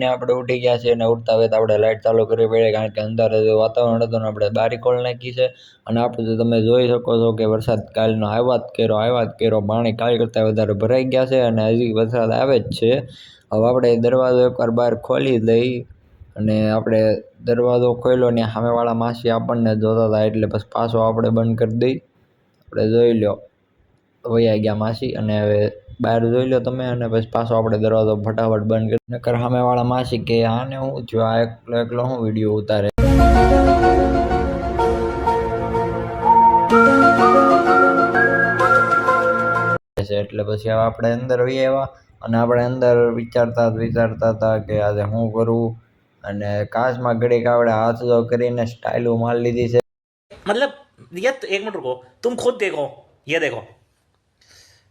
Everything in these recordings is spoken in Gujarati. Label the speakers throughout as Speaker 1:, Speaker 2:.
Speaker 1: ને આપણે ઉઠી ગયા છે અને ઉઠતા હોય તો આપણે લાઇટ ચાલુ કરવી પડે કારણ કે અંદર વાતાવરણ હતું ને આપણે બારી ખોલી નાખી છે અને આપણે તો તમે જોઈ શકો છો કે વરસાદ કાલનો આવ્યા જ કર્યો પાણી કાલ કરતાં વધારે ભરાઈ ગયા છે અને હજી વરસાદ આવે જ છે. હવે આપણે દરવાજો એકવાર બહાર ખોલી દઈ અને આપણે દરવાજો ખોલ્યો ને સામેવાળા માસી આપણને જોતા હતા એટલે પછી પાછો આપણે બંધ કરી દઈ. આપણે જોઈ લો વયા ગયા માસી અને હવે બહાર જોઈ લો તમે અને પછી પાછો આપણે દરવાજો ફટાફટ બંધ કરી નકર સામેવાળા માસી કે આને હું થયું આ એકલો હું વિડીયો ઉતારે છે એટલે પછી હવે આપણે અંદર વહી આવ્યા અને આપણે અંદર વિચારતા હતા કે આજે શું કરવું અને કાચમાં ઘડીક આપણે હાથ જો કરીને સ્ટાઇલો મારી લીધી છે.
Speaker 2: मतलब ये एक मिनट रुको, तुम खुद देखो, ये देखो,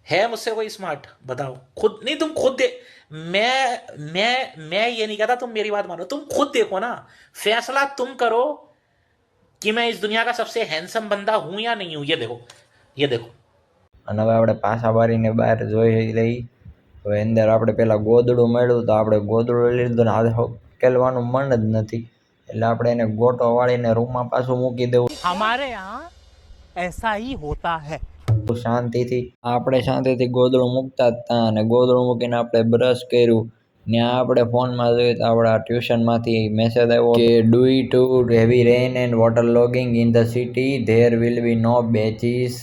Speaker 2: है मुझसे कोई स्मार्ट? बताओ खुद, नहीं तुम खुद दे, मैं ये नहीं कहता, तुम मेरी बात मानो, तुम खुद देखो ना, फैसला तुम करो कि मैं इस दुनिया का सबसे हैंडसम बंदा हूं या नहीं हूं. ये देखो, ये देखो.
Speaker 1: અને હવે આપણે પાછા બારીને બહાર જોઈ લઈ. હવે અંદર આપણે પેલા ગોદડું મળ્યું તો આપણે ગોદડું લીધું ને આજે ઉકેલવાનું મન જ નથી એટલે આપણે એને ગોટો વાળીને રૂમમાં પાછું મૂકી દેવું.
Speaker 3: हमारे यहाँ ऐसा ही होता है.
Speaker 1: શાંતિથી આપણે શાંતિથી ગોદડું મૂકતા જ હતા અને ગોદડું મૂકીને આપણે બ્રશ કર્યું ને આપણે ફોનમાં જોયું તો આપણા ટ્યુશનમાંથી મેસેજ આવ્યો કે due to heavy rain and water logging in the city there will be no batches.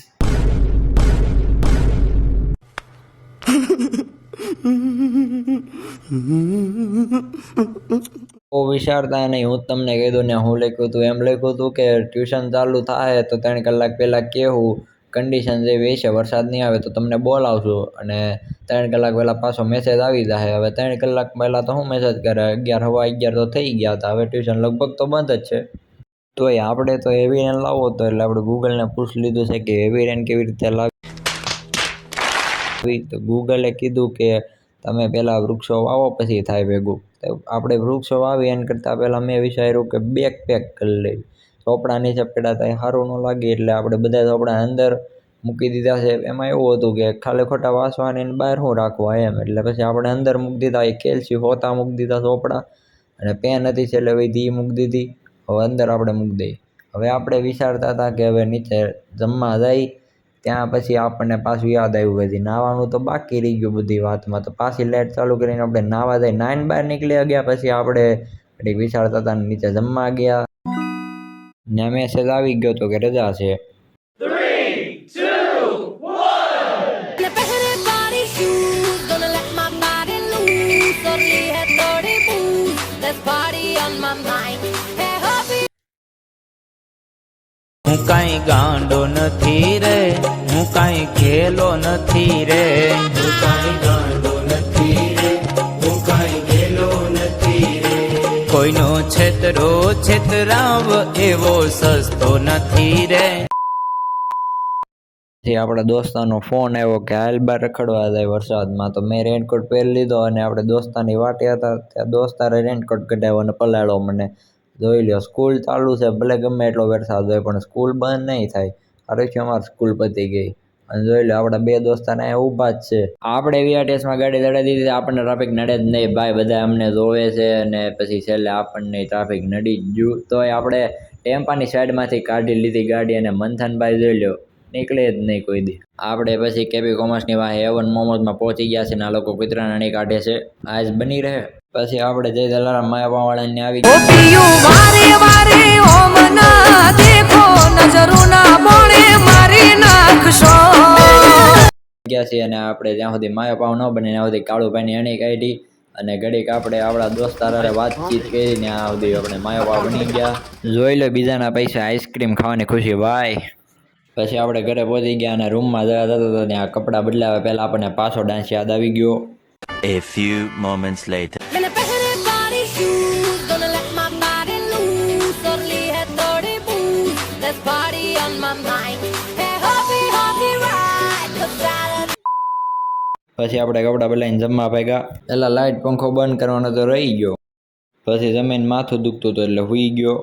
Speaker 1: વિચારતા નહીં હું તમને કહી દઉં ને હું લખ્યું હતું એમ લખ્યું હતું કે ટ્યુશન ચાલુ થાય તો 3 કલાક પહેલાં કેવું કન્ડિશન જેવી છે વરસાદ નહીં આવે તો તમને બોલાવશું અને 3 કલાક પહેલાં પાછો મેસેજ આવી જાય. હવે 3 કલાક પહેલાં તો હું મેસેજ કરે 11 સવા 11 તો થઈ ગયા હતા. હવે ટ્યુશન લગભગ તો બંધ જ છે તોય આપણે તો હેવી રેન લાવો તો એટલે આપણે ગૂગલને પૂછી લીધું છે કે હેવી રેન કેવી રીતે લાવી તો ગૂગલે કીધું કે તમે પહેલાં વૃક્ષો વાવો પછી થાય ભેગું. આપણે વૃક્ષો વાવી એના કરતાં પહેલાં મેં વિચાર્યું કે બેગ પેક કરી લઈ ચોપડા નીચે પડ્યા ત્યાં સારું ન લાગે એટલે આપણે બધા ચોપડા અંદર મૂકી દીધા છે. એમાં એવું હતું કે ખાલી ખોટા વાંચવાની બહાર શું રાખવા એમ એટલે પછી આપણે અંદર મૂકી દીધા એ કેલ્સી હોતા મૂકી દીધા ચોપડા અને પેન હતી છેલ્લે વધી મૂકી દીધી. હવે અંદર આપણે મૂકી દઈએ. હવે આપણે વિચારતા હતા કે હવે નીચે જમવા જાય ત્યાં પછી આપણને પાછું યાદ આવ્યું બધી નાવાનું તો બાકી રહી ગયું બધી વાતમાં તો પાછી લાઇટ ચાલુ કરીને આપણે નાવા જાય નાઈને બહાર નીકળી ગયા પછી આપણે વિચારતા હતા નીચે જમવા ગયા ને મેસેજ આવી ગયો તો કે રજા છે.
Speaker 2: 3, 2, 1.
Speaker 3: હું કાંઈ ગાંડો નથી રે, હું કાંઈ ખેલો નથી રે, હું કાંઈ ગાંડો નથી રે, હું કાંઈ ખેલો નથી રે. કોઈનો છેતરો છેતરાવ એવો સસ્તો નથી રે.
Speaker 1: આપણા દોસ્તાનો ફોન આવ્યો કે હાલ બાર રખડવા જાય વરસાદમાં તો મેં રેનકોટ પહેરી લીધો અને આપણે દોસ્તાની વાટે હતા ત્યાં દોસ્તારે રેનકોટ કઢાવ્યો અને પલાળ્યો મને. જોઈ લો સ્કૂલ ચાલુ છે ભલે ગમે એટલો વરસાદ હોય પણ સ્કૂલ બંધ નહીં થાય. અરે છે અમારી સ્કૂલ પતી ગઈ અને જોઈ લો આપણા 2 દોસ્તાને અહીંયા ઊભા જ છે. આપણે વીઆરટીએસમાં ગાડી લડાવી દીધી આપણને ટ્રાફિક નડે જ નહીં ભાઈ બધા અમને જોવે છે અને પછી છેલ્લે આપણને ટ્રાફિક નડી જ ગયું તોય આપણે ટેમ્પાની સાઈડમાંથી કાઢી લીધી ગાડી અને મંથનભાઈ જોઈ લો નીકળે જ નહીં કોઈ દી. આપણે પછી કેપી કોમર્સની વાહે એવન મોમોઝમાં પહોંચી ગયા છે ને આ લોકો કૂતરાને નહીં કાઢે છે આજ બની રહે. પછી આપણે જય દલારામ માયાપાવાળાને આવી ગયા છે અને આપણે જ્યાં સુધી માયાપાવ ન બને ત્યાં સુધી કાળુભાઈની અણી કાઢી અને ઘડીક આપણે આપણા દોસ્તાર વાતચીત કરી ને આ સુધી આપણે માયાપાવ બની ગયા. જોઈ લો બીજાના પૈસા આઈસ્ક્રીમ ખાવાની ખુશી ભાઈ. પછી આપણે ઘરે પહોંચી ગયા અને રૂમમાં જવા જતા હતા ત્યાં કપડાં બદલાવ્યા પહેલાં આપણને પાછો ડાન્સ યાદ આવી ગયો.
Speaker 4: A few moments later. પછી આપણે કપડાં બદલાઈને જમવા ભાગ્યા. એટલે લાઇટ પંખો બંધ કરવાનો તો રહી ગયો પછી જમીન માથું દુખતું હતું એટલે હુઈ ગયો.